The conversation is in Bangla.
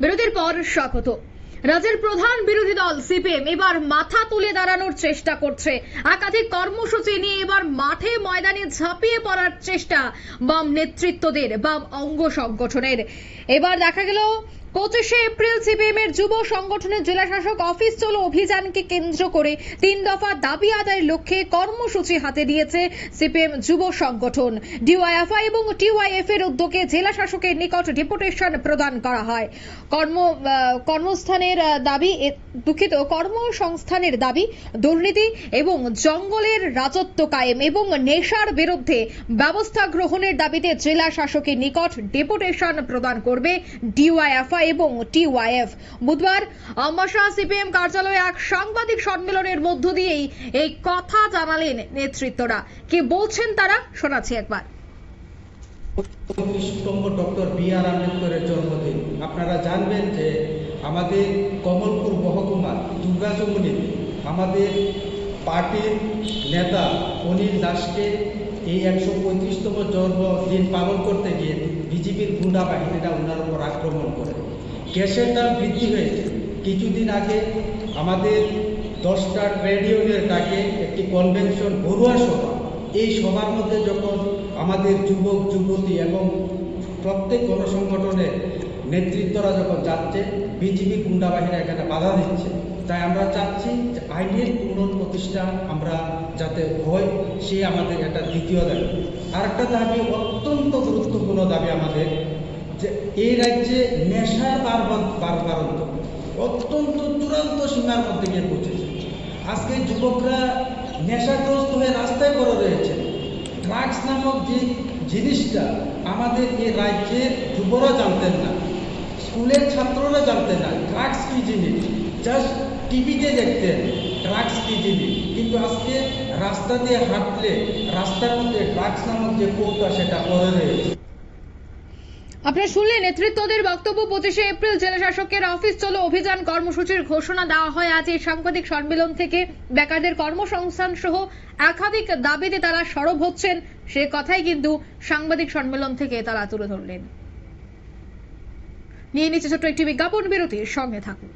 বিরতির পর স্বাগত। রাজ্যের প্রধান বিরোধী দল সিপিএম এবার মাথা তুলে দাঁড়ানোর চেষ্টা করছে। একাধিক কর্মসূচি নিয়ে এবার মাঠে ময়দানে ঝাঁপিয়ে পড়ার চেষ্টা বাম নেতৃত্বদের, বাম অঙ্গ সংগঠনের। এবার দেখা গেল 25শে এপ্রিল সিপিএম এর যুব সংগঠনের জেলা শাসক অফিস চলো অভিযানকে কেন্দ্র করে 3 দফা দাবি আদায়ের লক্ষ্যে কর্মসূচি হাতে দিয়েছে সিপিএম যুব সংগঠন। ডিওয়াইএফআই এবং টিওয়াইএফ এর উদ্যোগে জেলা শাসকের নিকট ডেপুটেশন প্রদান করা হয়। কর্মসংস্থানের দাবি, দুর্নীতি এবং জঙ্গলের রাজত্ব কায়েম এবং নেশার বিরুদ্ধে ব্যবস্থা গ্রহণের দাবিতে জেলা শাসকের নিকট ডেপুটেশন প্রদান করবে ডিওয়াইএফআই এবং টিওয়াইএফ। বুধবার আমবাসা সিপিএম কার্যালয়ে এক সাংবাদিক সম্মেলনের মধ্য দিয়েই এই কথা জানালেন নেতৃত্বরা। কি বলছেন তারা শোনাচ্ছি একবার। Doctor B.R.. আম্বেদকরের জন্মদিন। আপনারা জানবেন যে আমাদের কমলপুর মহকুমার দুর্গাচমুনিতে আমাদের পার্টির নেতা অনিল দাসকে এই 135তম জন্মদিন পালন করতে গিয়ে বিজেপির গুন্ডা বাহিনীরা ওনার উপর আক্রমণ করে। গ্যাসের দাম বৃদ্ধি হয়েছে। কিছুদিন আগে আমাদের 10টা ট্রেড ইউনিয়নের ডাকে একটি কনভেনশন, ঘরোয়া সভা, এই সভার মধ্যে যখন আমাদের যুবক যুবতী এবং প্রত্যেক গণসংগঠনের নেতৃত্বরা যখন যাচ্ছে, বিজেপি গুন্ডা বাহিনী এখানে বাধা দিচ্ছে। তাই আমরা চাচ্ছি যে আইনের পুনঃপ্রতিষ্ঠা আমরা যাতে হয়, সে আমাদের একটা দ্বিতীয় দাবি। আরেকটা দাবি, অত্যন্ত গুরুত্বপূর্ণ দাবি আমাদের, যে এই রাজ্যে নেশার বারবারন্ত অত্যন্ত চূড়ান্ত সীমার মধ্যে গিয়ে পৌঁছেছে। আজকে যুবকরা নেশাগ্রস্ত হয়ে রাস্তায় পড়ে রয়েছে। ড্রাগস নামক যে জিনিসটা আমাদের এই রাজ্যের যুবরা জানতেন না, স্কুলের ছাত্ররা জানতেন না ড্রাগস কি জিনিস, জাস্ট টিভিতে দেখতেন ড্রাগস কি জিনিস। কিন্তু আজকে রাস্তা দিয়ে হাঁটলে রাস্তার মধ্যে ড্রাগস নামক যে কৌটা সেটা পড়ে রয়েছে। আপনারা শুনলেন নেতৃত্বদের বক্তব্য। 25শে এপ্রিল জেলা শাসকের অফিস চলো অভিযান কর্মসূচির ঘোষণা দেওয়া হয় আজ এই সাংবাদিক সম্মেলন থেকে। বেকারদের কর্মসংস্থান সহ একাধিক দাবিতে তারা সরব হচ্ছেন, সে কথাই কিন্তু সাংবাদিক সম্মেলন থেকে তারা তুলে ধরলেন। নিয়ে নিচ্ছে ছোট্ট একটি বিজ্ঞাপন বিরতির সঙ্গে থাকুন।